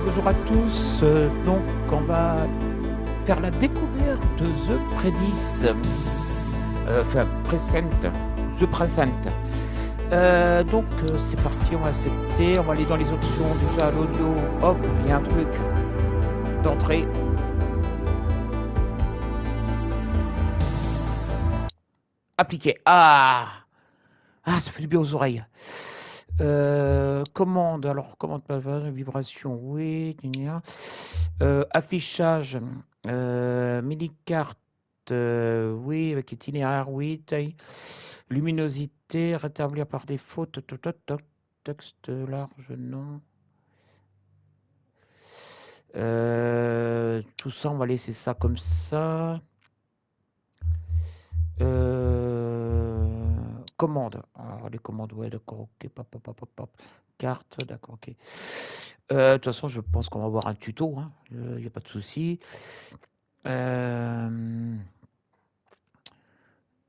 bonjour à tous. Donc, on va faire la découverte de The Predis. Enfin, PRECINCT. The PRECINCT. Donc, c'est parti, on va accepter. On va aller dans les options. Déjà, l'audio. Hop, il y a un truc d'entrée. Appliquer. Ah, ça fait du bien aux oreilles. Commande, alors commande vibration, oui. Affichage, mini-carte, oui, avec itinéraire, oui. Taille, luminosité, rétablir par défaut, texte large, non. Tout ça, on va laisser ça comme ça. Commande. Alors, les commandes, ouais, d'accord, ok. Carte, d'accord, ok. De toute façon, je pense qu'on va avoir un tuto, hein. Il n'y a pas de souci.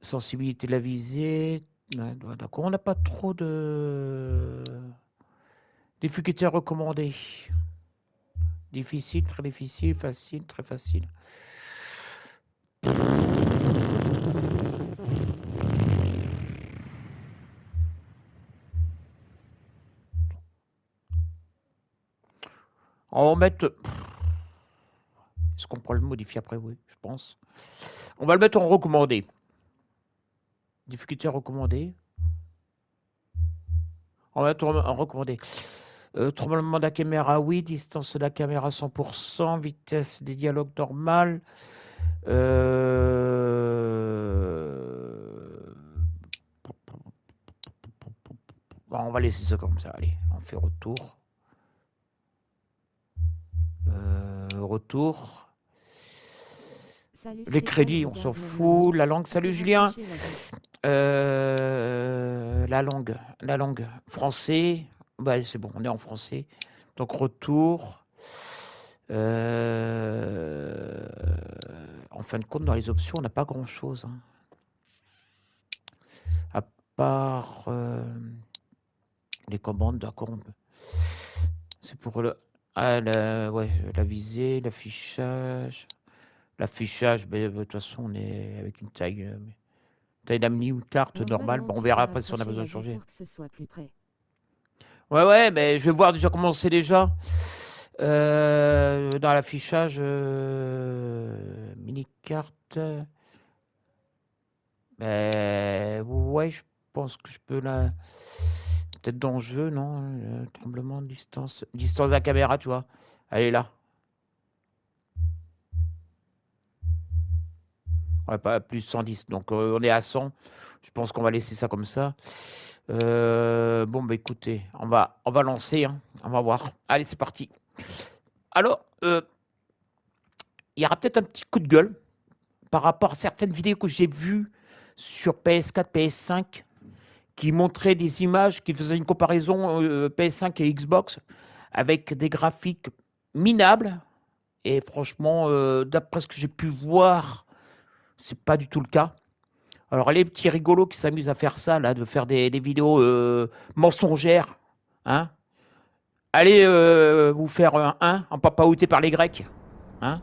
Sensibilité de la visée. D'accord, on n'a pas trop de difficultés recommandées. Difficile, très difficile, facile, très facile. On va mettre... Est-ce qu'on pourra le modifier après? Oui, je pense. On va le mettre en recommandé. Difficulté recommandée. On va mettre en recommandé. Tremblement de la caméra, oui. Distance de la caméra, 100%. Vitesse des dialogues normales. Bon, on va laisser ça comme ça. Allez, on fait retour. Retour. Salut, les crédits, on s'en fout. La langue, salut Julien. La langue. Français. Bah, c'est bon, on est en français. Donc, retour. En fin de compte, dans les options, on n'a pas grand-chose. Hein. À part les commandes, d'accord. C'est pour le... la visée, l'affichage. L'affichage, de toute façon, on est avec une taille d'amis ou carte normale. Bon, on verra après si on a besoin de changer. Ouais, mais je vais voir déjà comment c'est déjà. Dans l'affichage, mini-carte. Ouais, je pense que je peux la... Peut-être dans le jeu, non? Tremblement de distance. Distance de la caméra, tu vois. Elle est là. Ouais, pas plus 110. Donc, on est à 100. Je pense qu'on va laisser ça comme ça. Bon, bah écoutez, on va lancer. Hein. On va voir. Allez, c'est parti. Alors, il y aura peut-être un petit coup de gueule par rapport à certaines vidéos que j'ai vues sur PS4, PS5 qui montraient des images, qui faisaient une comparaison PS5 et Xbox avec des graphiques minables. Et franchement, d'après ce que j'ai pu voir, c'est pas du tout le cas. Alors, les petits rigolos qui s'amusent à faire ça, là, de faire des vidéos mensongères, hein, allez vous faire un 1 en papaouté par les Grecs, hein.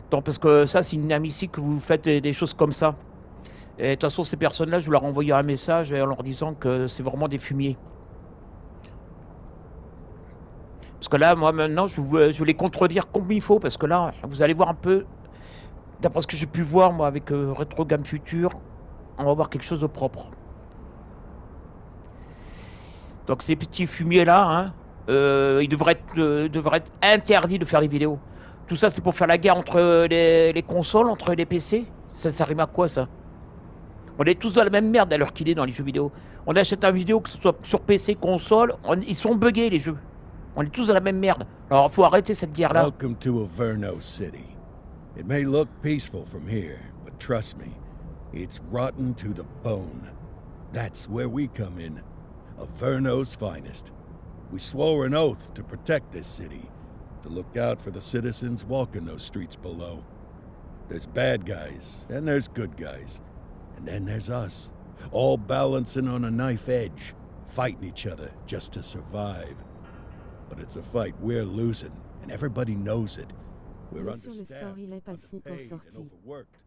Donc, parce que ça, c'est inadmissible que vous faites des choses comme ça. Et de toute façon, ces personnes-là, je leur envoyer un message en leur disant que c'est vraiment des fumiers. Parce que là, moi, maintenant, je vais les contredire comme il faut, parce que là, vous allez voir un peu, d'après ce que j'ai pu voir, moi, avec Retro Gamme Future, on va voir quelque chose de propre. Donc, ces petits fumiers-là, hein, ils devraient être interdits de faire des vidéos. Tout ça, c'est pour faire la guerre entre les consoles, entre les PC. Ça rime à quoi, ça? On est tous dans la même merde à l'heure qu'il est dans les jeux vidéo. On achète un vidéo, que ce soit sur PC, console, ils sont buggés, les jeux. On est tous dans la même merde. Alors, il faut arrêter cette guerre-là. Welcome to Averno City. It may look peaceful from here, but trust me, it's rotten to the bone. That's where we come in. Averno's finest. We swore an oath to protect this city, to look out for the citizens walking those streets below. There's bad guys, and there's good guys. And then there's us, all balancing on a knife edge, fighting each other just to survive. but it's a fight we're losing, and everybody knows it. We're Monsieur le understaffed, store, il est passé pour underpaid, and sortir. overworked.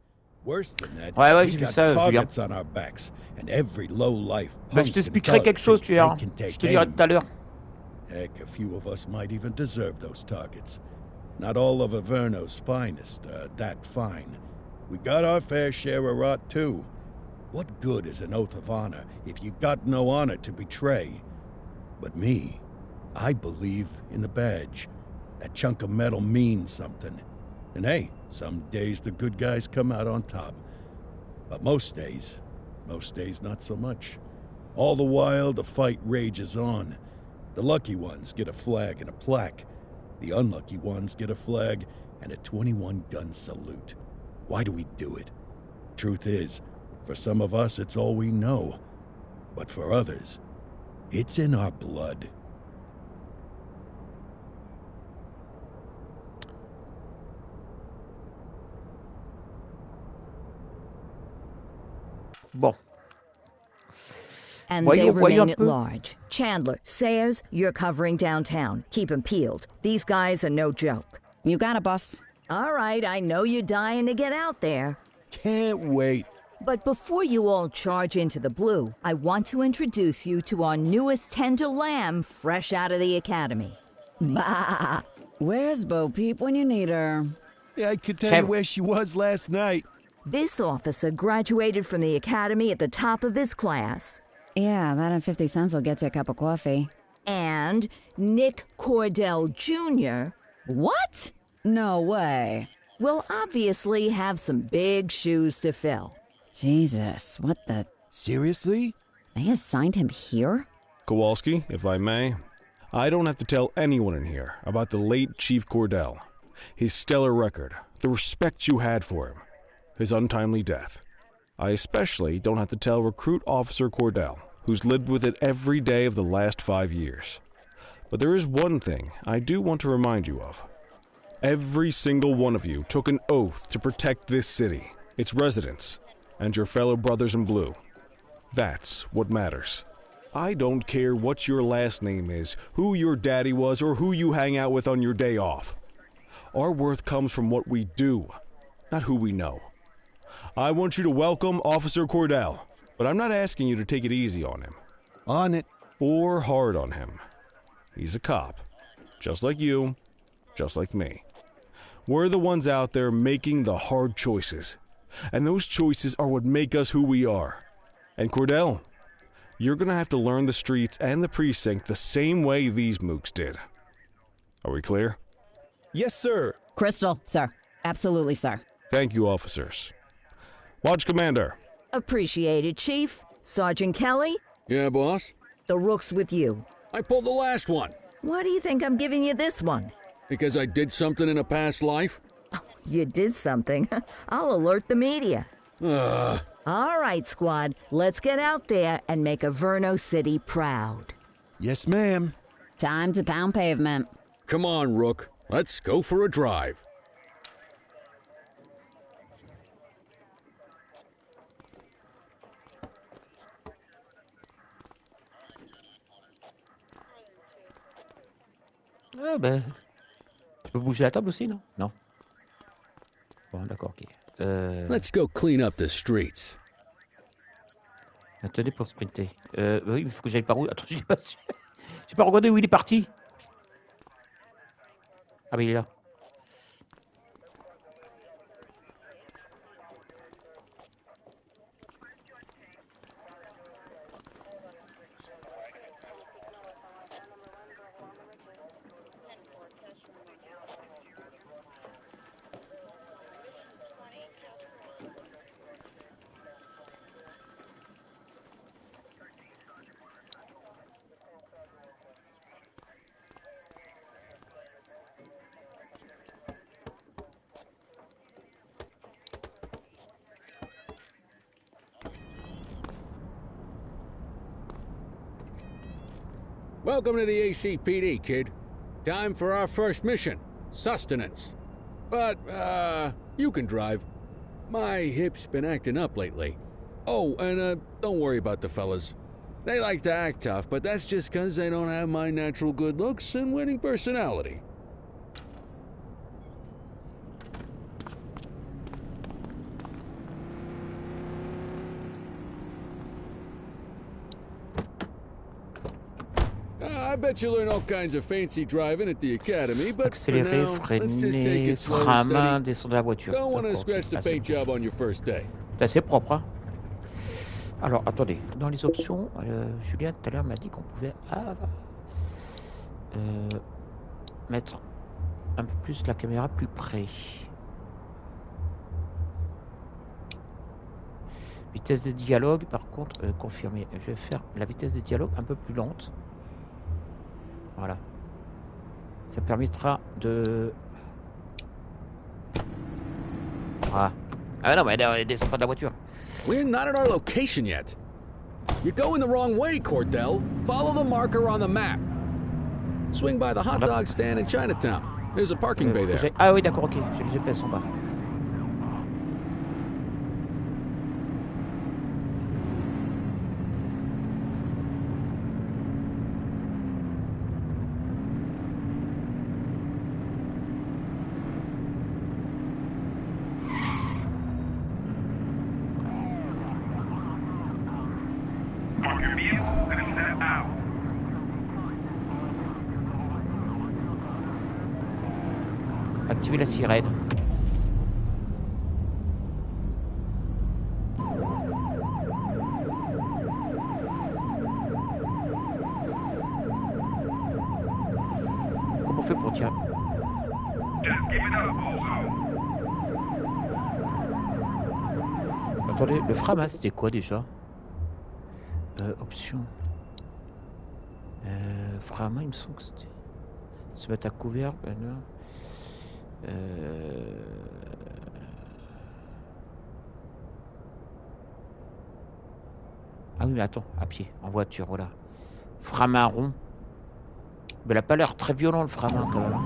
Worse than that, Ouais, ouais, we j'ai vu got ça, Julien. targets on our backs, and every low-life Bah, punk je and t'expliquerai thug quelque chose, thinks tu they verras. can Je take te dirai aim. tout à l'heure. Heck, a few of us might even deserve those targets. Not all of Averno's finest are that fine. We got our fair share of rot, too. What good is an oath of honor if you got no honor to betray? But me, I believe in the badge. That chunk of metal means something. And hey, some days the good guys come out on top. But most days not so much. All the while, the fight rages on. The lucky ones get a flag and a plaque. The unlucky ones get a flag and a 21-gun salute. Why do we do it? Truth is, for some of us, it's all we know. But for others, it's in our blood. Bon. And Voyons, they voyons remain un at peu. large. Chandler, Sayers, you're covering downtown. Keep 'em peeled. These guys are no joke. You got it, boss. All right, I know you're dying to get out there. Can't wait. But before you all charge into the blue, I want to introduce you to our newest tender lamb fresh out of the academy. Bah! Where's Bo Peep when you need her? Yeah, I could tell Sam. you where she was last night. This officer graduated from the academy at the top of his class. Yeah, that and 50 cents will get you a cup of coffee. And Nick Cordell Jr. What? No way. will obviously have some big shoes to fill. Jesus, what the... Seriously? They assigned him here? Kowalski, if I may, I don't have to tell anyone in here about the late Chief Cordell, his stellar record, the respect you had for him, his untimely death. I especially don't have to tell Recruit Officer Cordell, who's lived with it every day of the last 5 years. But there is one thing I do want to remind you of. Every single one of you took an oath to protect this city, its residents, and your fellow brothers in blue. That's what matters. I don't care what your last name is, who your daddy was, or who you hang out with on your day off. Our worth comes from what we do, not who we know. I want you to welcome Officer Cordell, but I'm not asking you to take it easy on him. On it. Or hard on him. He's a cop, just like you, just like me. We're the ones out there making the hard choices, and those choices are what make us who we are. And Cordell, you're gonna have to learn the streets and the precinct the same way these mooks did. Are we clear? Yes, sir. Crystal, sir. Absolutely, sir. Thank you, officers. Lodge Commander. Appreciated, Chief. Sergeant Kelly, Yeah, boss? the rook's with you. I pulled the last one. Why do you think I'm giving you this one? Because I did something in a past life? You did something. I'll alert the media. Ugh. All right, squad. Let's get out there and make Averno City proud. Yes, ma'am. Time to pound pavement. Come on, Rook. Let's go for a drive. Ah ben, tu peux bouger la table aussi, non? Non. Bon, d'accord, ok. Let's go clean up the streets. Attendez pour sprinter. Oui, il faut que j'aille par où? Attends, j'ai pas regardé où il est parti. Ah, mais il est là. Welcome to the ACPD, kid. Time for our first mission, sustenance. But, you can drive. My hip's been acting up lately. Oh, and, don't worry about the fellas. They like to act tough, but that's just because they don't have my natural good looks and winning personality. I bet you learn all kinds of fancy driving at the academy, but for Accélérer, now, let's just take freiner, it slow frein à and main, steady. descendre la voiture. Don't want to D'accord, scratch the ah, c'est paint job on your first day. C'est assez propre, hein. Alors, attendez. Dans les options, Julien, tout à l'heure, m'a dit qu'on pouvait mettre un peu plus la caméra plus près. Vitesse de dialogue, par contre, confirmé. Je vais faire la vitesse de dialogue un peu plus lente. Voilà. Ça permettra de... Ah, ah non, mais elle descend pas de la voiture. We're not at our location yet. You're going the wrong way, Cordell. Follow the marker on the map. Swing by the hot dog stand in Chinatown. There's a parking bay there. Ah oui, d'accord, ok. J'ai le GPS en bas. Activer la sirène. Comment on fait pour tirer? Attendez, le frama c'était quoi déjà? Option. Frama, il me semble que c'était... Se mettre à couvert, Ah oui, mais attends, à pied, en voiture, voilà. Frein à rond. Mais elle a pas l'air très violent, le frein à main, quand même.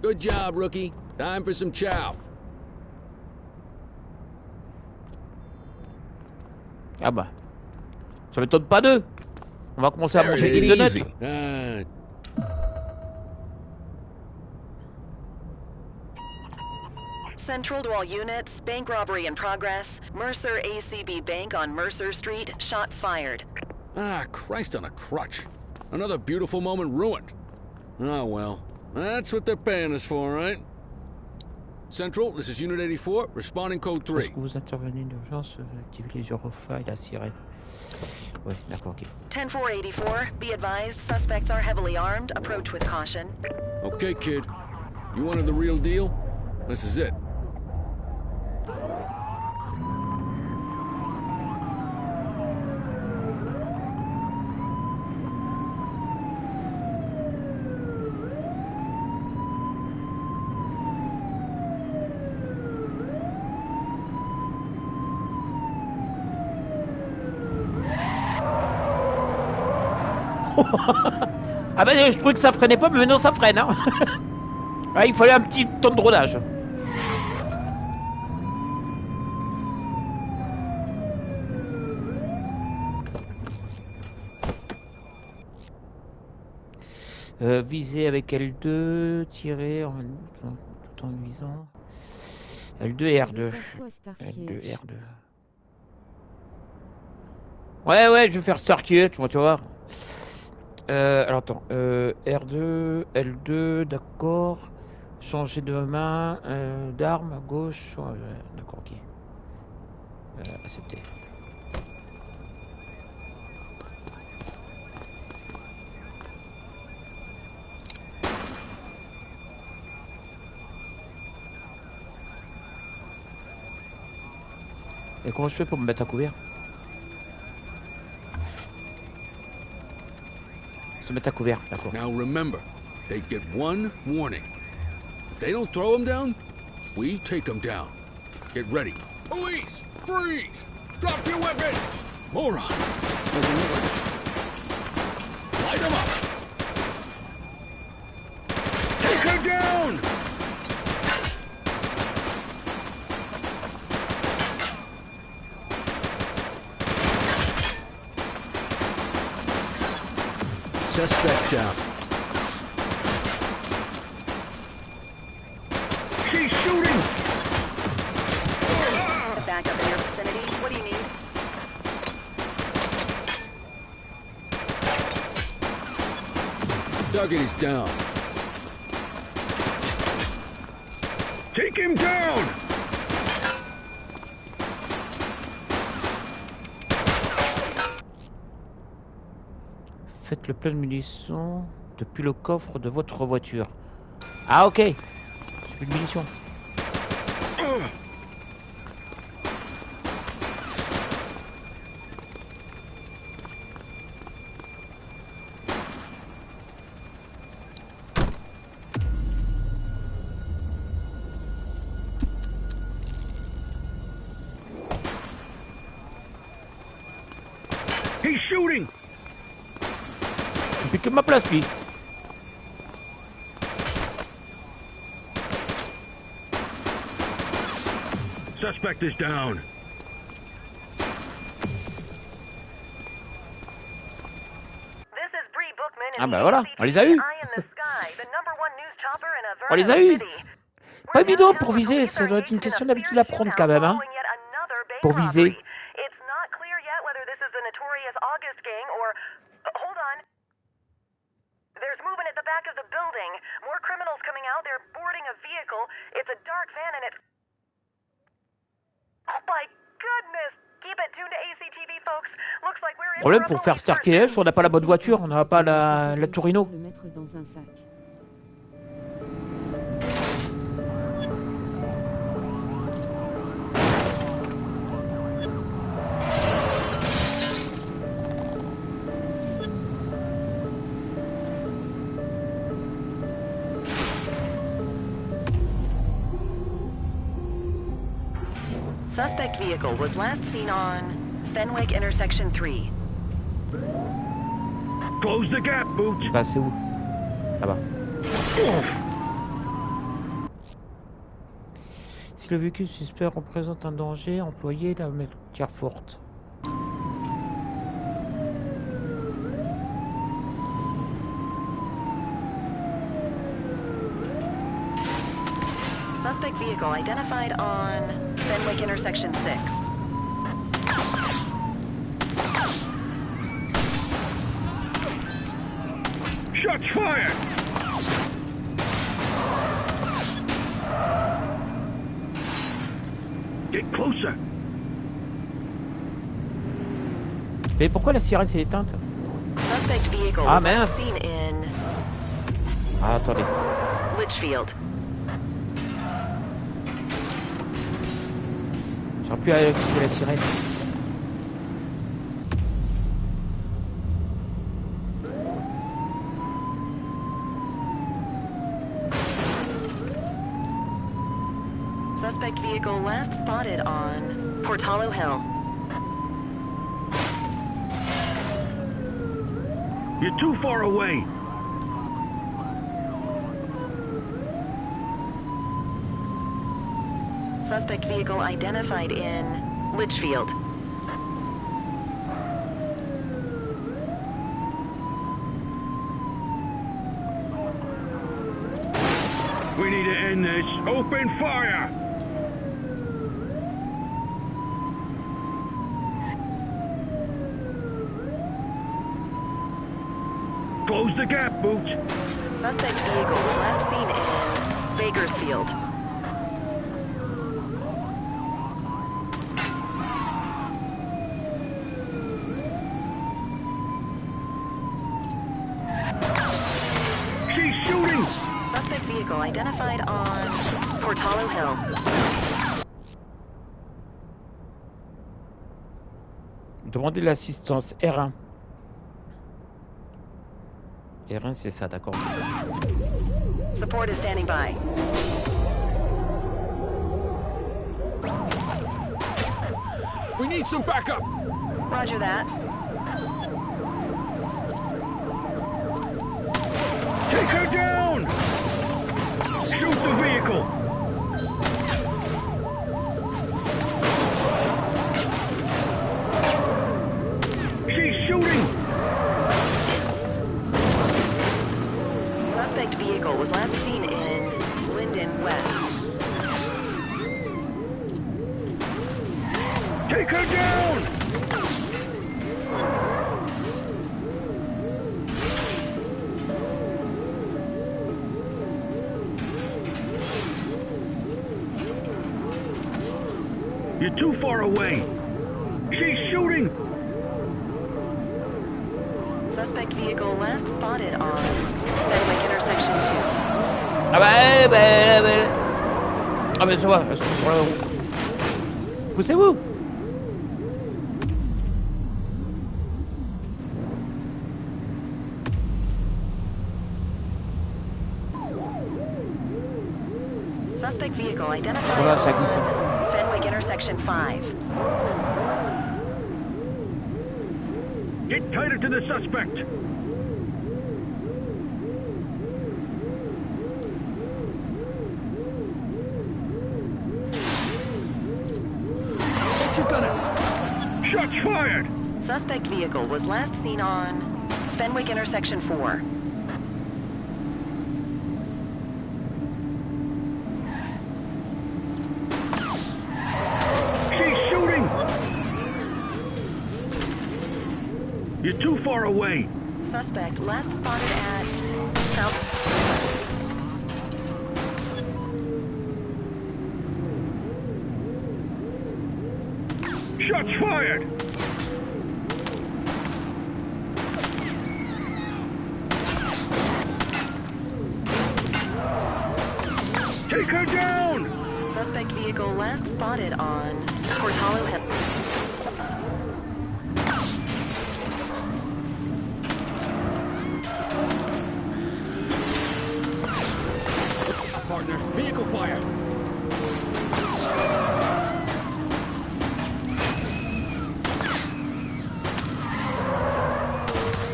Good job, rookie. Time for some chow. Ah bah. Ça m'étonne pas d'eux. On va commencer à There manger it des is. donuts. Central to all units, bank robbery in progress. Mercer ACB Bank on Mercer Street, shots fired. Ah, Christ on a crutch. Another beautiful moment ruined. Oh well, that's what they're paying us for, right? Central, this is Unit 84, responding code 3. Lorsque vous intervenez d'urgence, activez les gyrophares et la sirène. Ouais, d'accord, ok. 10-484, be advised, suspects are heavily armed. Approach with caution. Okay, kid. You wanted the real deal? This is it. Ah bah je trouvais que ça freinait pas, mais maintenant ça freine, hein. Ah, il fallait un petit temps de rodage. Viser avec L2, tirer en tout en visant. L2 et R2. L2 et R2. Ouais, je vais faire circuit, tu vois. Alors attends, R2, L2, d'accord. Changer de main, d'arme à gauche. D'accord, ok. Accepter. Et comment je fais pour me mettre à couvert? Se mettre à couvert, d'accord. Now remember, they get one warning. If they don't throw them down, we take them down. Get ready. Police! Freeze! Drop your weapons! Morons! Doesn't look like it. Light them up! Take her down! Suspect down. She's shooting! Backup in your vicinity. What do you need? Target is down. Take him down! Faites le plein de munitions depuis le coffre de votre voiture. Ah ok. J'ai plus de munitions. He's shooting! Il pique ma place lui. Suspect is down. Ah bah voilà, on les a eu. On les a eu. Pas évident pour viser, ça doit être une question d'habitude à prendre quand même, hein. Pour viser. There's movement at the back of the building. More criminals coming out. They're boarding a vehicle. It's a dark van and it's... Oh my goodness! Keep it tuned to ACTV, folks. Looks like we're in... Problème pour faire Starkey, on n'a pas la bonne voiture, on n'a pas la Torino. Le mettre dans un sac. Suspect vehicle was last seen on Fenwick Intersection 3. Close the gap, Boots. Bah c'est où? Là-bas. Si le véhicule suspect représente un danger, employez la matière forte. Suspect vehicle identified on Fenwick Intersection 6. Shots fired! Get closer! Mais pourquoi la sirène s'est éteinte? Suspect vehicle Ah was mince! seen in Ah attendez. Litchfield. J'aurais pu activer la sirène. Suspect vehicle last spotted on Portalo Hill. You're too far away! Suspect vehicle identified in Litchfield. We need to end this. Open fire! Close the gap, Boots. Suspect vehicle was last seen in Bakersfield. She's shooting! Suspect vehicle identified on Portalo Hill. Demandez l'assistance. R1. R1, c'est ça, d'accord. Support is standing by. We need some backup! Roger that. Take her down! Shoot the vehicle! She's shooting! Suspect vehicle was last seen in Linden West. Take her down! You're too far away. She's shooting! Suspect vehicle last spotted on Fenwick intersection 2. Ah ah mais ça va, elles sont sur la route. Poussez-vous. Suspect vehicle identified Voilà, ça glisse. on Fenwick intersection 5. Get tighter to the suspect! Get your gun out! Shots fired! Suspect vehicle was last seen on Fenwick intersection 4. She's shooting! You're too far away. Suspect last spotted at South. Shots fired! Take her down! Suspect vehicle last spotted on Port Hollow Hill. Partner, vehicle fire!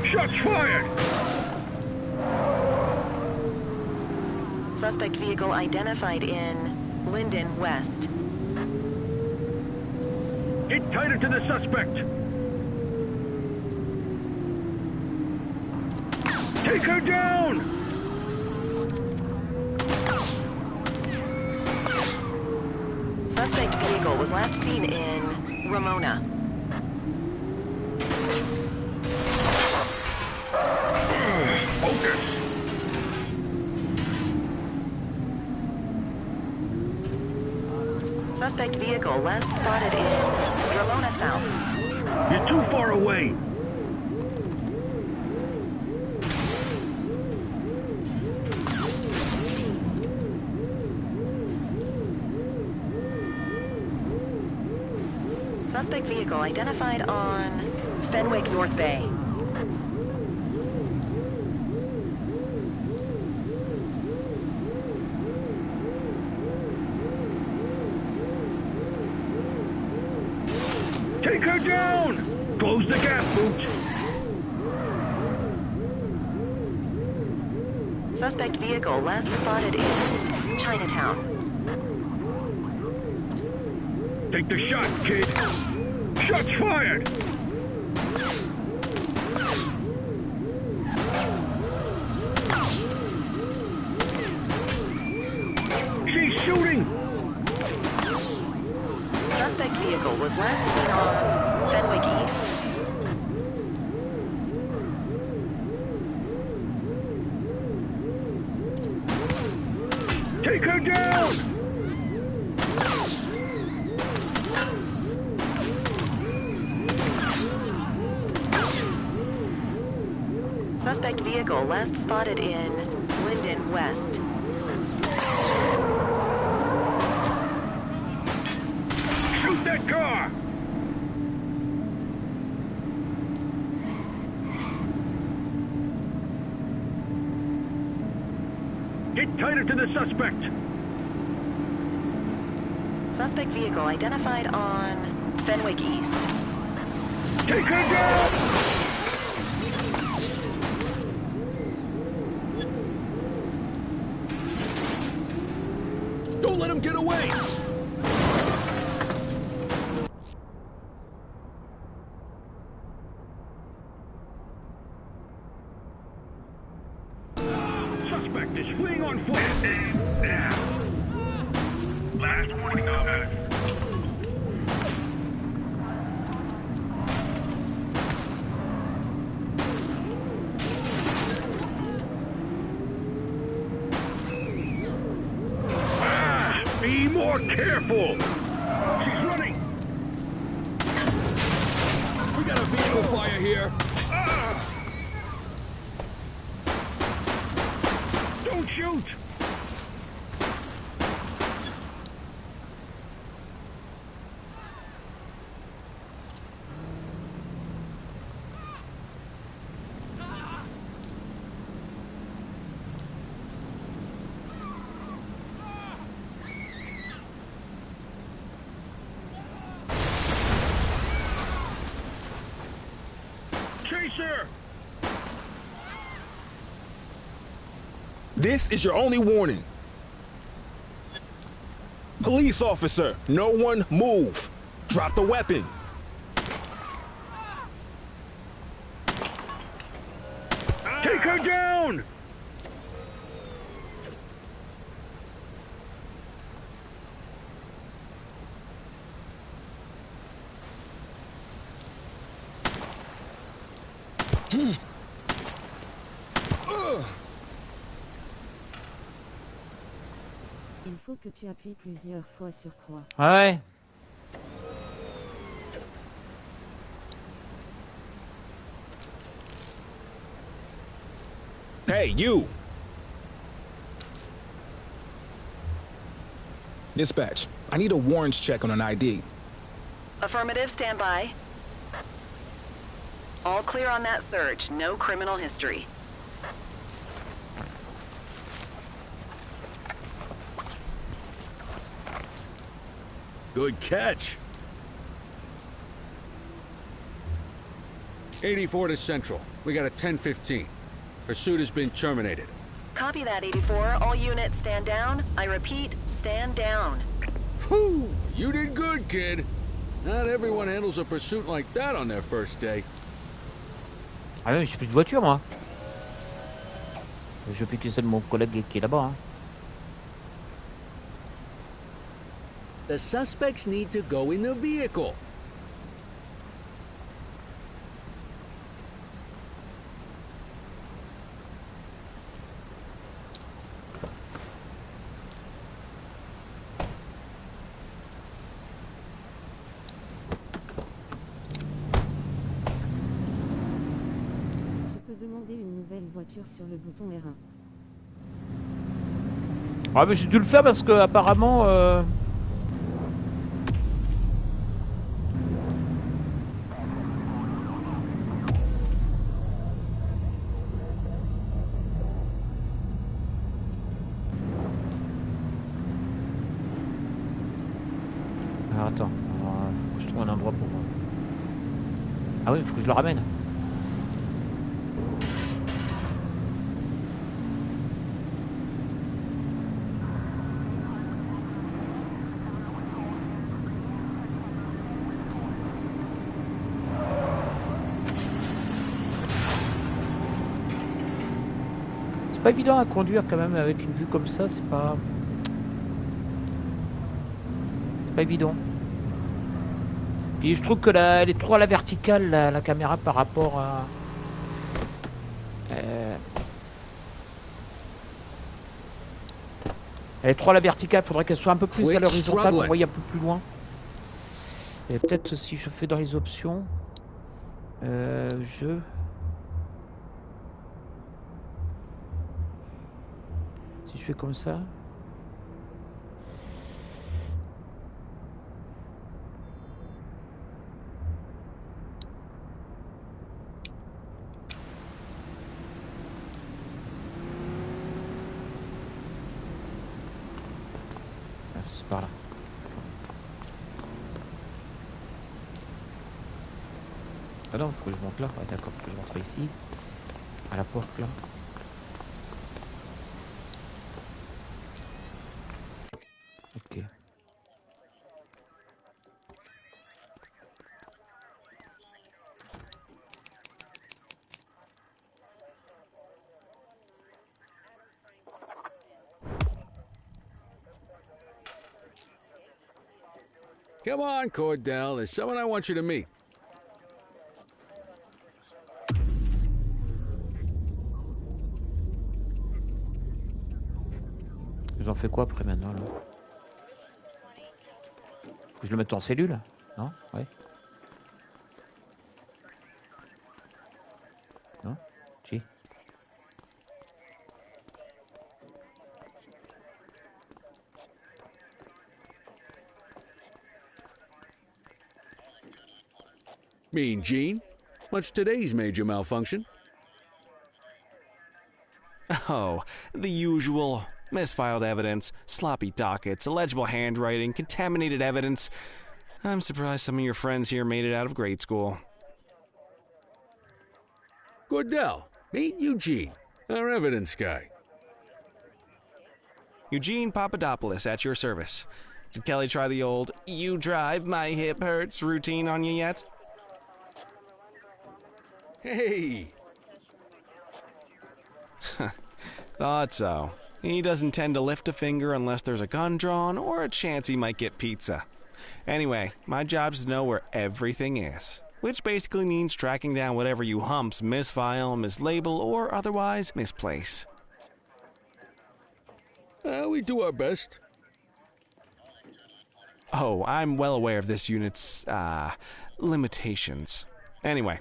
Shots fired! Suspect vehicle identified in Linden West. Get tighter to the suspect! Take her down! Suspect vehicle was last seen in Ramona. Focus! Suspect vehicle last spotted in Ramona South. You're too far away. Suspect vehicle identified on Fenwick North Bay. Take her down! Close the gap, Boot! Suspect vehicle last spotted in Chinatown. Take the shot, kid! Shots fired! She's shooting! Suspect vehicle was last seen on Fenwick East. Take her down! Suspect vehicle last spotted in Linden West. Shoot that car! Get tighter to the suspect! Suspect vehicle identified on Fenwick East. Take her down! Don't let him get away! Suspect is fleeing on foot! Last warning on that. Be more careful! She's running! We got a vehicle fire here! Don't shoot! Chaser! This is your only warning. Police officer, no one move. Drop the weapon. Take her down! Il faut que tu appuies plusieurs fois sur croix. Ouais. Hey, you! Dispatch, I need a warrants check on an ID. Affirmative, stand by. All clear on that search. No criminal history. Good catch. 84 to Central. We got a 10-15. Pursuit has been terminated. Copy that, 84. All units stand down. I repeat, stand down. Whew! You did good, kid. Not everyone handles a pursuit like that on their first day. Ah oui, j'ai plus de voiture, moi. Je vais plus que celle de mon collègue qui est là-bas. Hein. The suspects need to go in the vehicle. Je peux demander une nouvelle voiture sur le bouton R1. Ah mais j'ai dû le faire parce que apparemment Alors attends, faut que je trouve un endroit pour... Ah oui, il faut que je le ramène. C'est pas évident à conduire quand même avec une vue comme ça, c'est pas évident. Puis je trouve que elle est trop à la verticale la caméra par rapport à elle est trop à la verticale, il faudrait qu'elle soit un peu plus à l'horizontale pour voyez un peu plus loin. Et peut-être si je fais dans les options si je fais comme ça. par là. Ah non, faut que je monte là. Ouais, d'accord, faut que je rentre ici. À la porte là. Ok. Come on, Cordell. There's someone I want you to meet. J'en fais quoi après maintenant là? Faut que je le mette en cellule? Non? Ouais. Non? Si. Mean Gene? What's today's major malfunction? Oh, the usual. Misfiled evidence, sloppy dockets, illegible handwriting, contaminated evidence. I'm surprised some of your friends here made it out of grade school. Cordell, meet Eugene, our evidence guy. Eugene Papadopoulos at your service. Did Kelly try the old "you drive, my hip hurts" routine on you yet? Hey! Thought so. He doesn't tend to lift a finger unless there's a gun drawn or a chance he might get pizza. Anyway, my job's to know where everything is, which basically means tracking down whatever you humps misfile, mislabel, or otherwise misplace. We do our best. Oh, I'm well aware of this unit's, limitations. Anyway,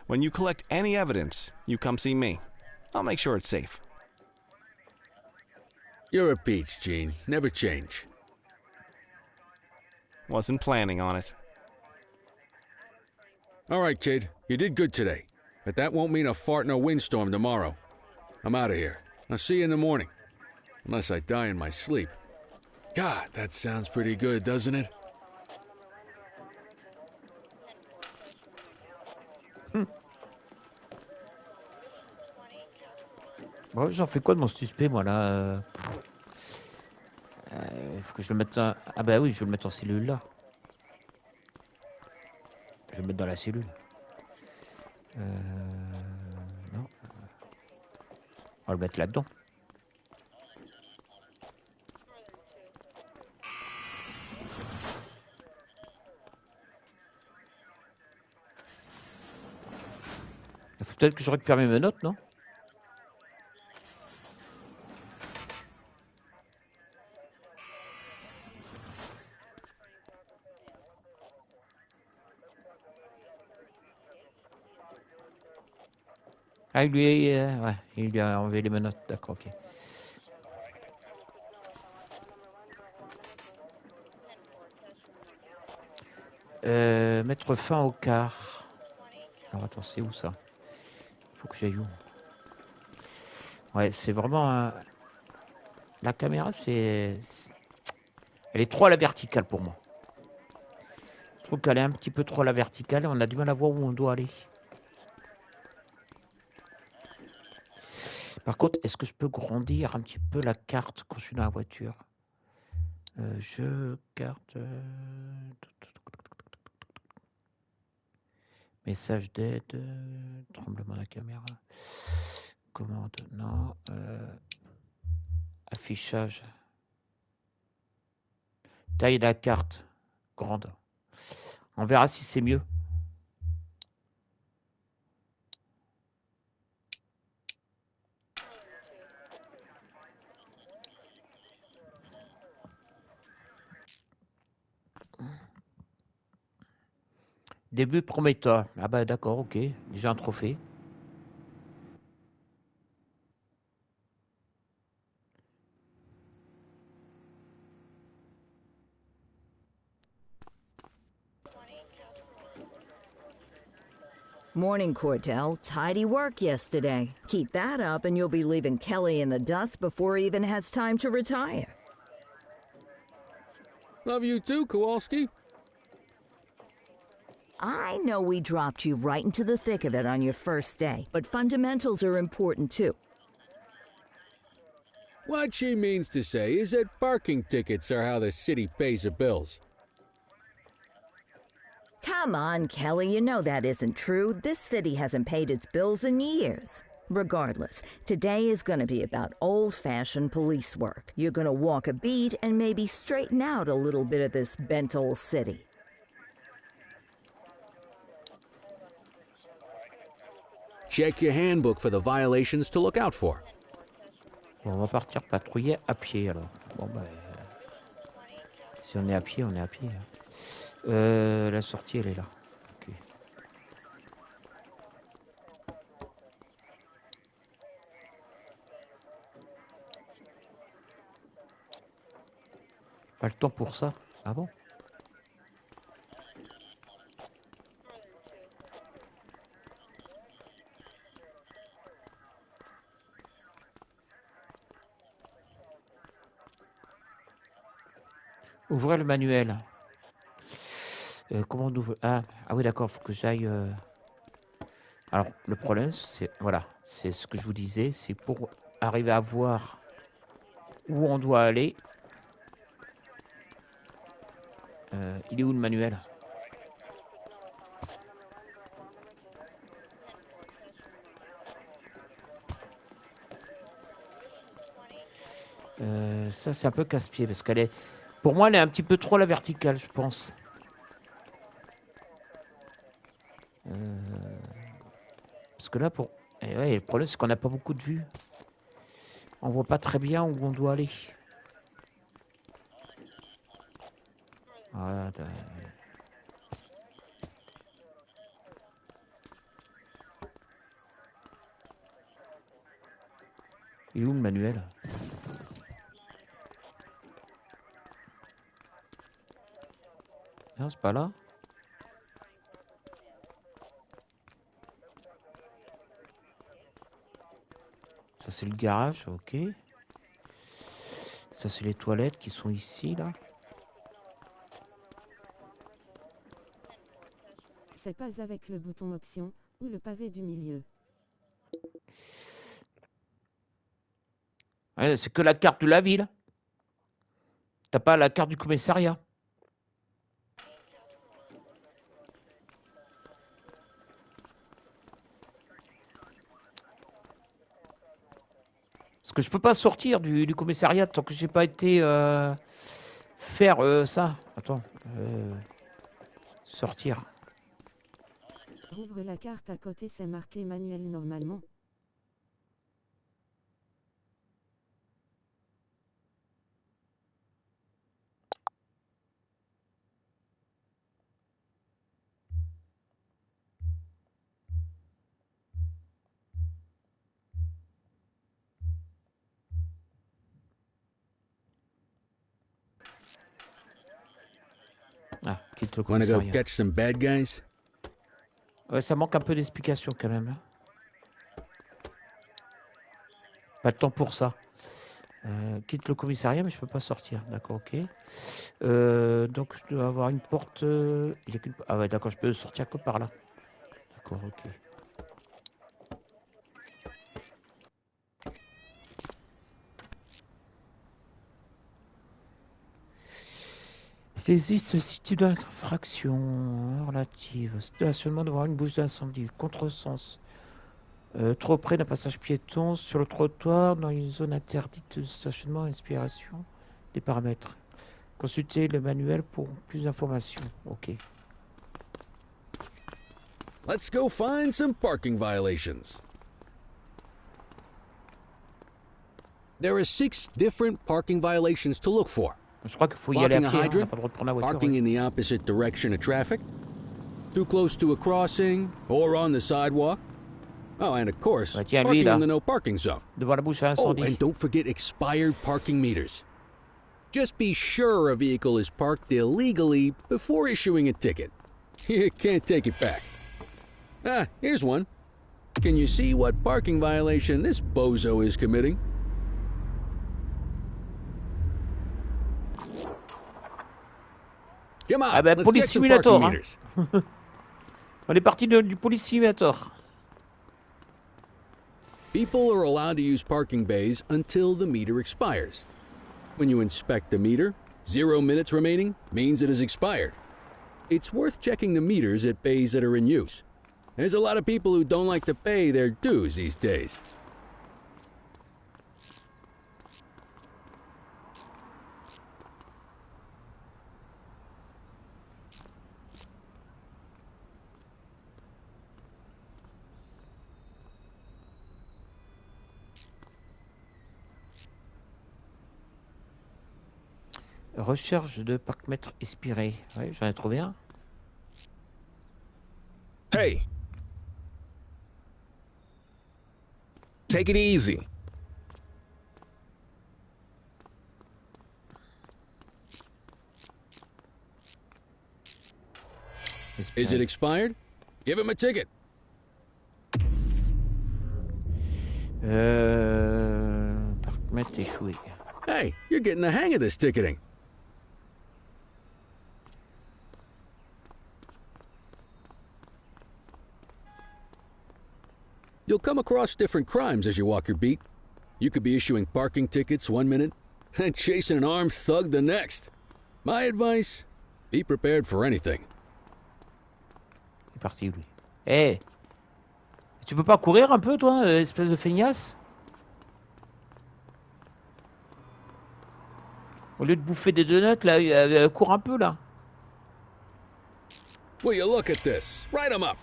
when you collect any evidence, you come see me. I'll make sure it's safe. You're a peach, Gene. Never change. Wasn't planning on it. All right, kid. You did good today. But that won't mean a fart in a windstorm tomorrow. I'm out of here. I'll see you in the morning. Unless I die in my sleep. God, that sounds pretty good, doesn't it? Bon, j'en fais quoi de mon suspect, moi, là? Faut que je le mette en... Ah bah oui, je vais le mettre en cellule, là. Je vais le mettre dans la cellule. Non. On va le mettre là-dedans. Il faut peut-être que je récupère mes menottes, non? Ah, ouais, il lui a enlevé les menottes, d'accord, ok. Mettre fin au quart. Alors attends, c'est où ça? Faut que j'aille où? Ouais, c'est vraiment... La caméra, elle est trop à la verticale pour moi. Je trouve qu'elle est un petit peu trop à la verticale et on a du mal à voir où on doit aller. Par contre, est-ce que je peux grandir un petit peu la carte quand je suis dans la voiture? Carte... Message d'aide... Tremblement de la caméra... Commande... Non... Affichage... Taille de la carte... Grande... On verra si c'est mieux. Début prometteur. Ah bah d'accord, ok. Déjà un trophée. Morning, Cordell. Tidy work yesterday. Keep that up and you'll be leaving Kelly in the dust before he even has time to retire. Love you too, Kowalski. I know we dropped you right into the thick of it on your first day, but fundamentals are important too. What she means to say is that parking tickets are how the city pays the bills. Come on, Kelly, you know that isn't true. This city hasn't paid its bills in years. Regardless, today is going to be about old-fashioned police work. You're going to walk a beat and maybe straighten out a little bit of this bent old city. Check your handbook for the violations to look out for. Bon, on va partir patrouiller à pied alors. Bon, bah, si on est à pied, on est à pied. La sortie, elle est là. Ok. Pas le temps pour ça. Ah bon? Ouvrez le manuel. Comment on ouvre? Ah oui, d'accord, faut que j'aille. Alors, le problème, c'est. Voilà, c'est ce que je vous disais, c'est pour arriver à voir où on doit aller. Il est où le manuel? Ça, c'est un peu casse-pied parce qu'elle est. Pour moi, elle est un petit peu trop à la verticale, je pense. Parce que là, pour. Et ouais, le problème, c'est qu'on n'a pas beaucoup de vue. On voit pas très bien où on doit aller. Voilà. Il est où le manuel? Non, c'est pas là. Ça, c'est le garage, ok. Ça, c'est les toilettes qui sont ici, là. C'est pas avec le bouton option ou le pavé du milieu. Ouais, c'est que la carte de la ville. T'as pas la carte du commissariat. Parce que je peux pas sortir du commissariat tant que j'ai pas été faire ça. Attends. Sortir. Ouvre la carte à côté, c'est marqué manuel normalement. Ah, quitte le Wanna go commissariat. catch some bad guys? Ouais, ça manque un peu d'explication quand même. Pas de temps pour ça. Quitte le commissariat, mais je peux pas sortir. D'accord, ok. Donc je dois avoir une porte. Il y a qu'une... Ah ouais, d'accord, je peux sortir que par là. D'accord, ok. Les îles se situent dans l'infraction relative. Stationnement devant une bouche d'incendie. Contresens. Trop près d'un passage piéton, sur le trottoir, dans une zone interdite de stationnement, inspiration des paramètres. Consultez le manuel pour plus d'informations. Ok. Let's go find some parking violations. There are 6 different parking violations to look for. Je crois qu'il faut y aller à Blocking a pied. Hein, on n'a hydrant, pas le droit de prendre la voiture. parking Ouais. in the opposite direction of traffic, too close to a crossing, or on the sidewalk. Oh, and of course, Bah, tiens, lui, parking là. in the no parking zone. Devant la bouche à Oh, incendie. and don't forget expired parking meters. Just be sure a vehicle is parked illegally before issuing a ticket. You can't take it back. Ah, here's one. Can you see what parking violation this bozo is committing? Come on, Ah bah, let's Police get some Simulator. parking Hein. meters. On est parti du Police Simulator. People are allowed to use parking bays until the meter expires. When you inspect the meter, 0 minutes remaining means it has expired. It's worth checking the meters at bays that are in use. There's a lot of people who don't like to pay their dues these days. Recherche de parc-mètre expiré. Ouais, j'en ai trouvé un. Hey. Take it easy. Is it expired? Give him a ticket. Parc-mètre échoué. Hey, you're getting the hang of this ticketing. You'll come across different crimes as you walk your beat. You could be issuing parking tickets 1 minute and chasing an armed thug the next. My advice, be prepared for anything. Il est parti, lui. Eh, tu peux pas courir un peu, toi, espèce de feignasse? Au lieu de bouffer des donuts, là, cours un peu, là. Will you look at this? Write 'em up.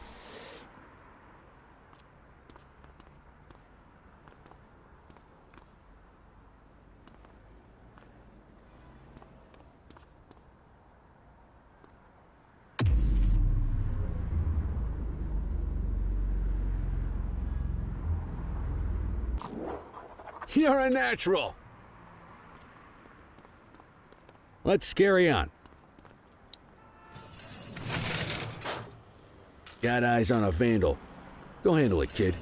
You're a natural. Let's carry on. Got eyes on a vandal. Go handle it, kid.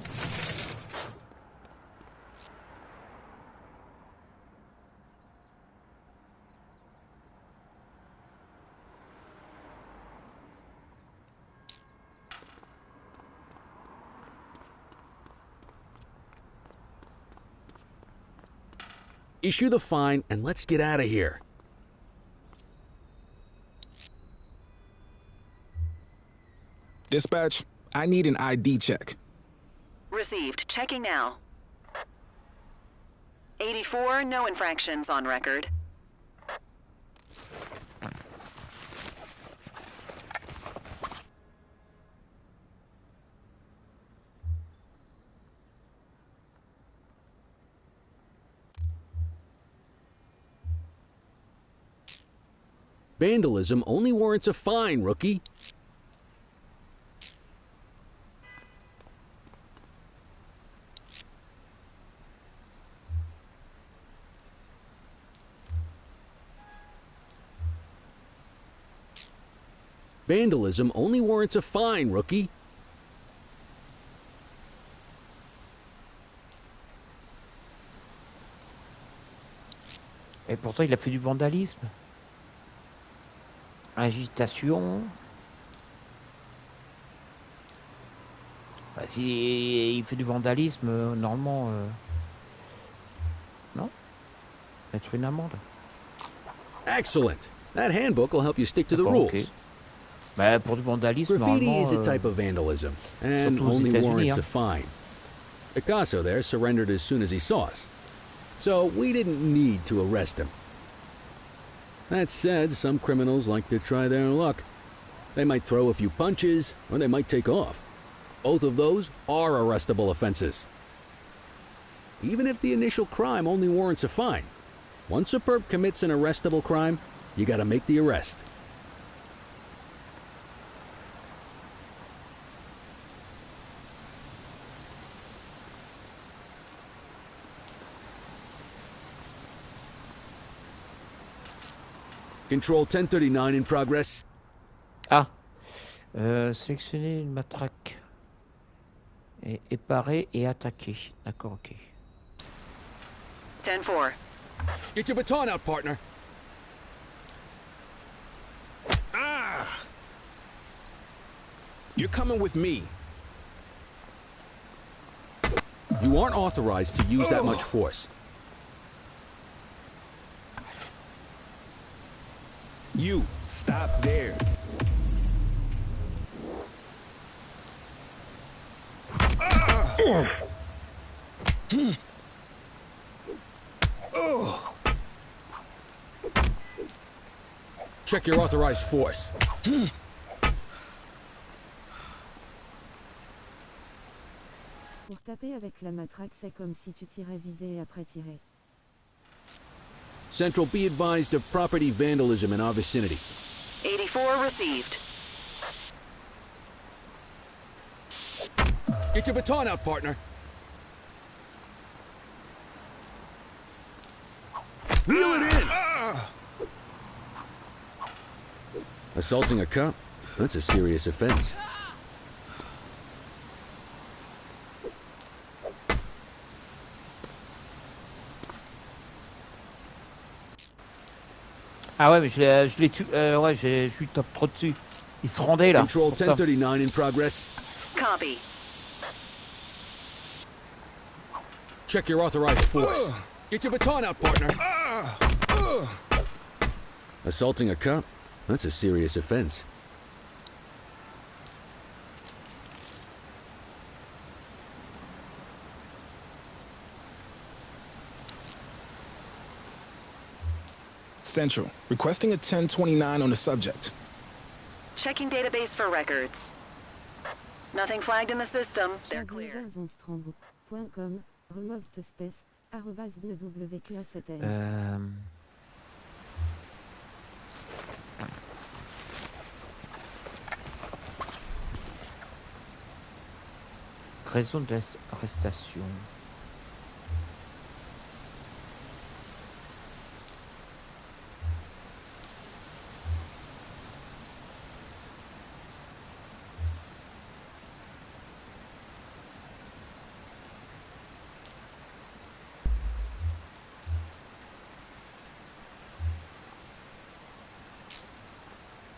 Issue the fine and let's get out of here. Dispatch, I need an ID check. Received. Checking now. 84, no infractions on record. Vandalism only warrants a fine, rookie. Vandalism only warrants a fine, rookie. Et pourtant, il a fait du vandalisme. Agitation. Bah, si il fait du vandalisme, normalement... Non. Mettre une amende. Excellent. That handbook will help you stick to the rules. Okay. Bah, pour du vandalisme, Graffiti normalement... is a type of vandalism, and only warrants a fine. Picasso there surrendered as soon as he saw us. So we didn't need to arrest him. That said, some criminals like to try their luck. They might throw a few punches, or they might take off. Both of those are arrestable offenses. Even if the initial crime only warrants a fine, once a perp commits an arrestable crime, you gotta make the arrest. Control 1039 in progress. Ah. Sélectionner une matraque. Et parer et attaquer. D'accord, ok. 10-4. Get your baton out, partner. You're coming with me. You aren't authorized to use that much force. You, stop there. Check your authorized force. Pour taper avec la matraque, c'est comme si tu tirais visé et après tirais. Central, be advised of property vandalism in our vicinity. 84 received. Get your baton out, partner. Reel it in. Assaulting a cop? That's a serious offense. Ah ouais, mais je l'ai tué. Ouais, je suis top trop dessus. Il se rendait là. Control pour ça. 1039 in progress. Copy. Check your authorized force. Get your baton out, partner. Assaulting a cop? That's a serious offense. Central, requesting a 1029 on the subject. Checking database for records. Nothing flagged in the system. They're clear. Survivalsonstrong.com, removed space, @nwqa7l. Raison d'arrestation.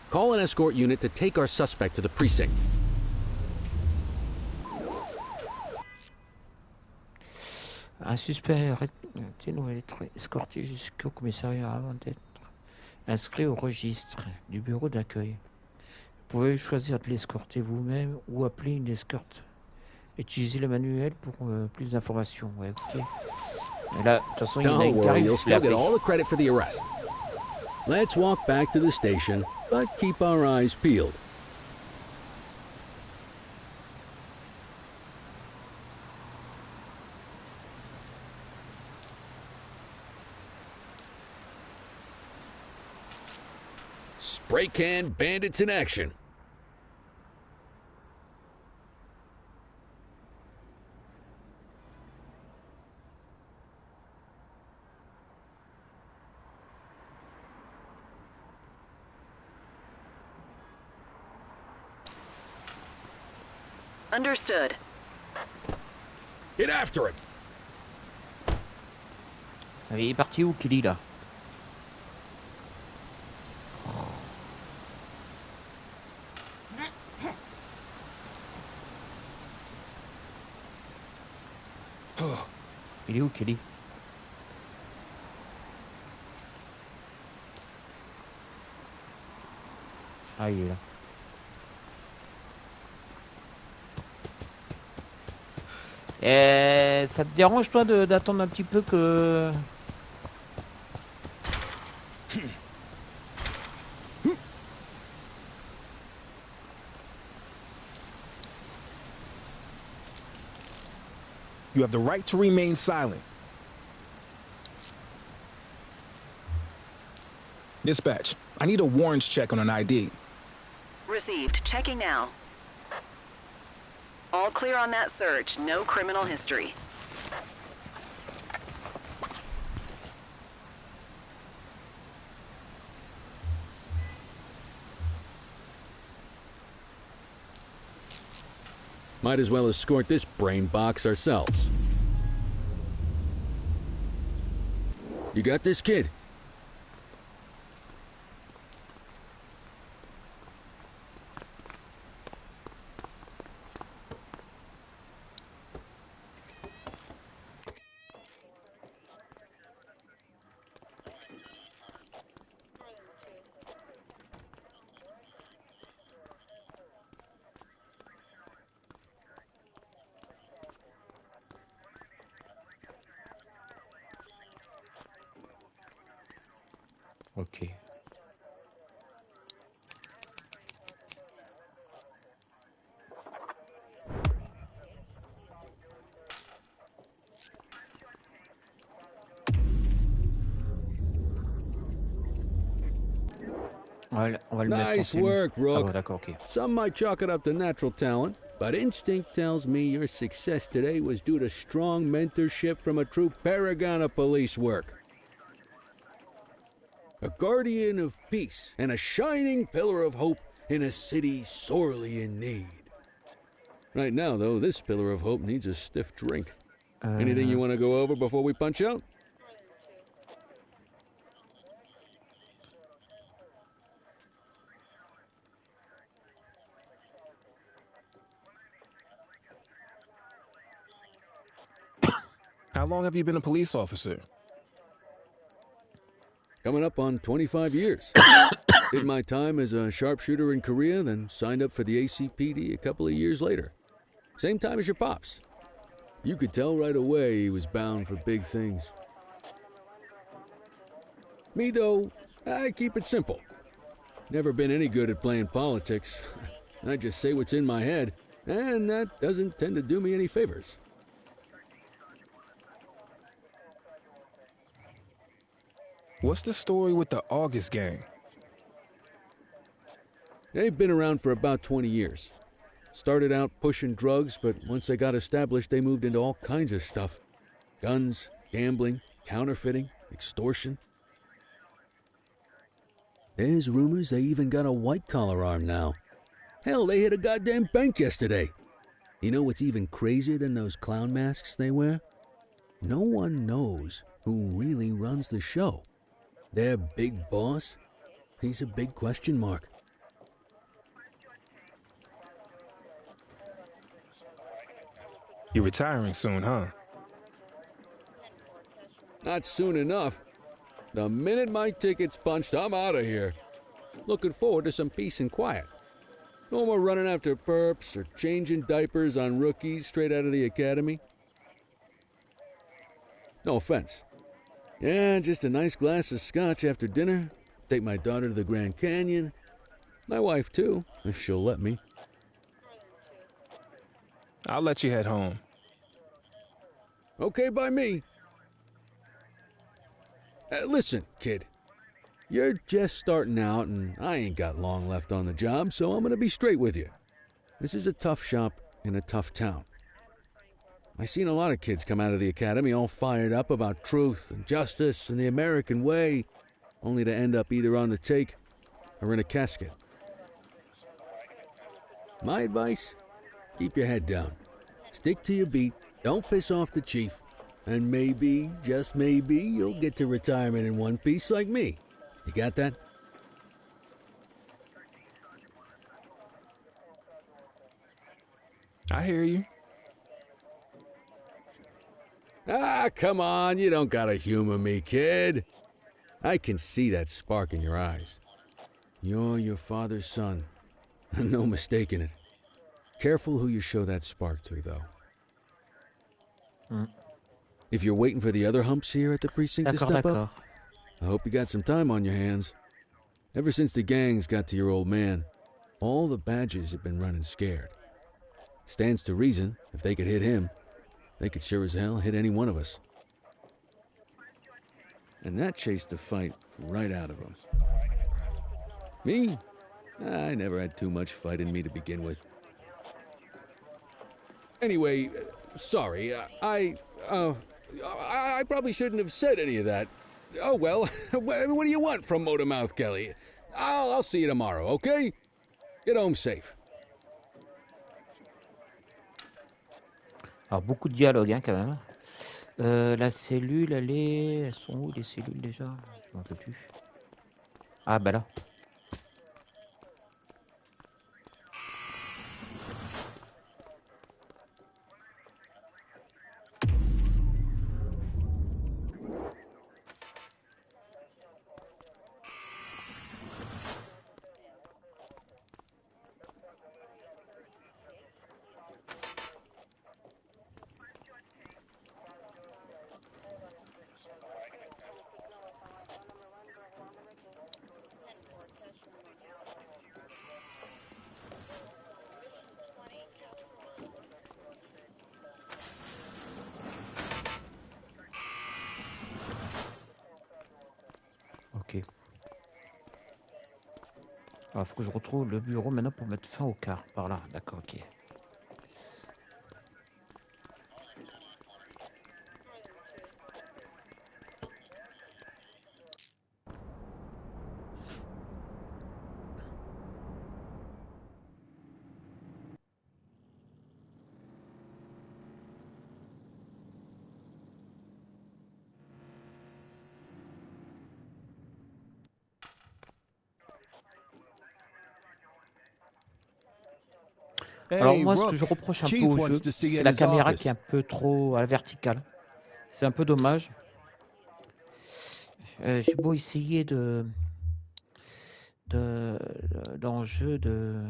Call an escort unit to take our suspect to the precinct. Un suspect doit être escorté jusqu'au commissariat avant d'être inscrit au registre du bureau d'accueil. Vous pouvez choisir de l'escorter vous-même ou appeler une escorte. Utilisez le manuel pour plus d'informations. Ouais, ok. Mais là, de toute façon, il y en a Don't une qui worry, arrive, you'll je l'ai still get appelé. all the credit for the arrest. Let's walk back to the station, but keep our eyes peeled. Spray can bandits in action. Understood. Get after him. Il est parti où, Kelly, là? Il est où, Kelly? Ah, il est là. Ça te dérange, toi, d'attendre un petit peu que... You have the right to remain silent. Dispatch, I need a warrants check on an ID. Received. Checking now. All clear on that search. No criminal history. Might as well escort this brain box ourselves. You got this, kid? Ok. On va le mettre en Nice cellule. work, Ah Rook. bon, d'accord, ok. Some might chalk it up to natural talent, but instinct tells me your success today was due to strong mentorship from a true paragon of police work. A guardian of peace and a shining pillar of hope in a city sorely in need. Right now, though, this pillar of hope needs a stiff drink. Anything you want to go over before we punch out? How long have you been a police officer? Coming up on 25 years. Did my time as a sharpshooter in Korea, then signed up for the ACPD a couple of years later. Same time as your pops. You could tell right away he was bound for big things. Me, though, I keep it simple. Never been any good at playing politics. I just say what's in my head, and that doesn't tend to do me any favors. What's the story with the August gang? They've been around for about 20 years. Started out pushing drugs, but once they got established, they moved into all kinds of stuff. Guns, gambling, counterfeiting, extortion. There's rumors they even got a white-collar arm now. Hell, they hit a goddamn bank yesterday. You know what's even crazier than those clown masks they wear? No one knows who really runs the show. Their big boss, he's a big question mark. You're retiring soon, huh? Not soon enough. The minute my ticket's punched, I'm out of here. Looking forward to some peace and quiet. No more running after perps or changing diapers on rookies straight out of the academy. No offense. Yeah, just a nice glass of scotch after dinner. Take my daughter to the Grand Canyon. My wife, too, if she'll let me. I'll let you head home. Okay by me. Listen, kid. You're just starting out, and I ain't got long left on the job, so I'm gonna be straight with you. This is a tough shop in a tough town. I seen a lot of kids come out of the academy all fired up about truth and justice and the American way, only to end up either on the take or in a casket. My advice? Keep your head down. Stick to your beat, don't piss off the chief, and maybe, just maybe, you'll get to retirement in one piece like me. You got that? I hear you. Ah, come on, you don't gotta humor me, kid. I can see that spark in your eyes. You're your father's son. No mistaking it. Careful who you show that spark to, though. If you're waiting for the other humps here at the precinct to step up, I hope you got some time on your hands. Ever since the gangs got to your old man, all the badges have been running scared. Stands to reason, if they could hit him, they could sure as hell hit any one of us. And that chased the fight right out of him. Me? I never had too much fight in me to begin with. Anyway, sorry, I probably shouldn't have said any of that. Oh, well, what do you want from Motormouth Kelly? I'll see you tomorrow, okay? Get home safe. Alors, beaucoup de dialogue, hein, quand même. La cellule, elles sont où les cellules déjà? Je m'en rappelle plus. Ah, bah là. Alors, faut que je retrouve le bureau maintenant pour mettre fin au car. Par là, d'accord, ok. Alors Hey, moi, ce Rook, que je reproche un peu Chief au wants jeu, to see you c'est at la his caméra office. qui est un peu trop à la verticale. C'est un peu dommage. J'ai beau essayer dans le jeu de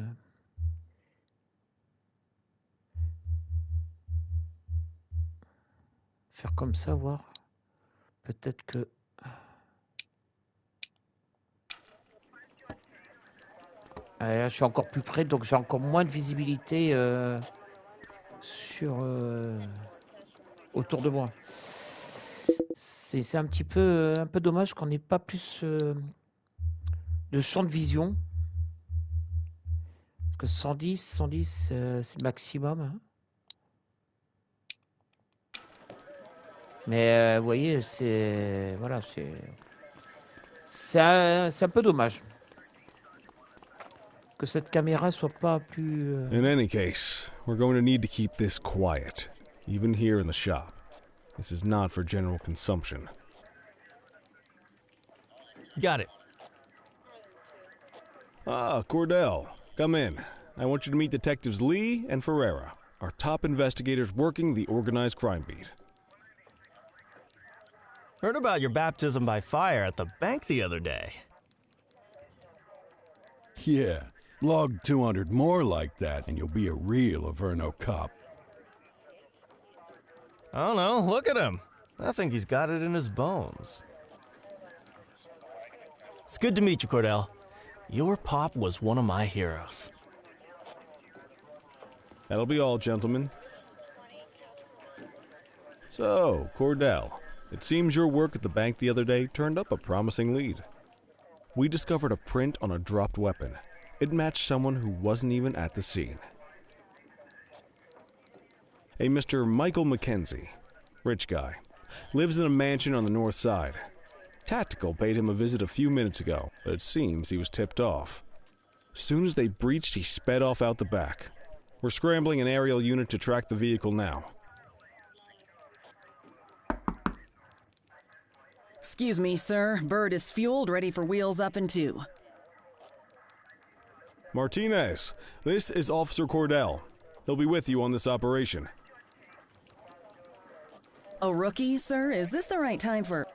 faire comme ça, voir. Peut-être que... Là, je suis encore plus près, donc j'ai encore moins de visibilité sur autour de moi. C'est un petit peu dommage qu'on n'ait pas plus de champ de vision. Parce que 110 c'est le maximum. Hein. Mais vous voyez, c'est voilà, c'est un peu dommage que cette caméra soit pas plus. In any case, we're going to need to keep this quiet, even here in the shop. This is not for general consumption. Got it. Ah, Cordell, come in. I want you to meet Detectives Lee and Ferreira, our top investigators working the organized crime beat. Heard about your baptism by fire at the bank the other day. Yeah, log 200 more like that and you'll be a real Averno cop. I don't know, look at him. I think he's got it in his bones. It's good to meet you, Cordell. Your pop was one of my heroes. That'll be all, gentlemen. So, Cordell, it seems your work at the bank the other day turned up a promising lead. We discovered a print on a dropped weapon. It matched someone who wasn't even at the scene. A Mr. Michael McKenzie, rich guy, lives in a mansion on the north side. Tactical paid him a visit a few minutes ago, but it seems he was tipped off. Soon as they breached, he sped off out the back. We're scrambling an aerial unit to track the vehicle now. Excuse me, sir. Bird is fueled, ready for wheels up in 2. Martinez, this is Officer Cordell. He'll be with you on this operation. A rookie, sir? Is this the right time for...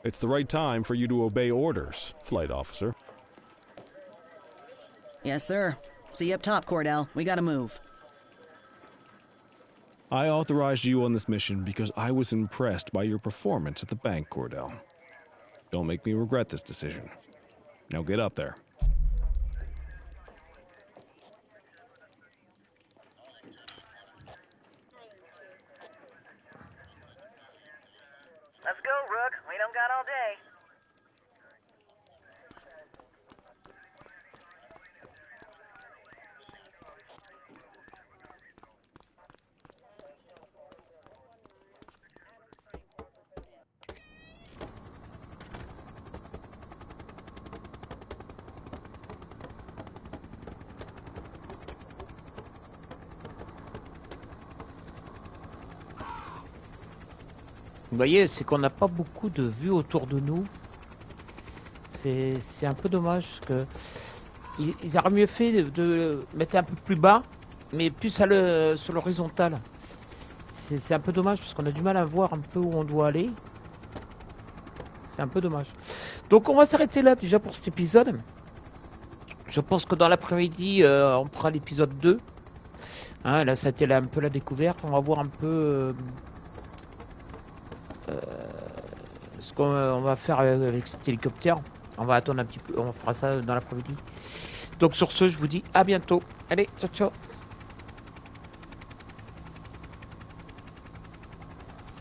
It's the right time for you to obey orders, Flight Officer. Yes, sir. See you up top, Cordell. We gotta move. I authorized you on this mission because I was impressed by your performance at the bank, Cordell. Don't make me regret this decision. Now get up there. Let's go, Rook. We don't got all day. Vous voyez, c'est qu'on n'a pas beaucoup de vues autour de nous. C'est un peu dommage que ils auraient mieux fait de mettre un peu plus bas, mais plus sur l'horizontale. C'est un peu dommage parce qu'on a du mal à voir un peu où on doit aller. C'est un peu dommage. Donc on va s'arrêter là déjà pour cet épisode. Je pense que dans l'après-midi, on fera l'épisode 2. Hein, là, ça a été un peu la découverte. On va voir un peu ce qu'on va faire avec cet hélicoptère. On va attendre un petit peu. On fera ça dans l'après-midi. Donc sur ce, je vous dis à bientôt. Allez, ciao, ciao.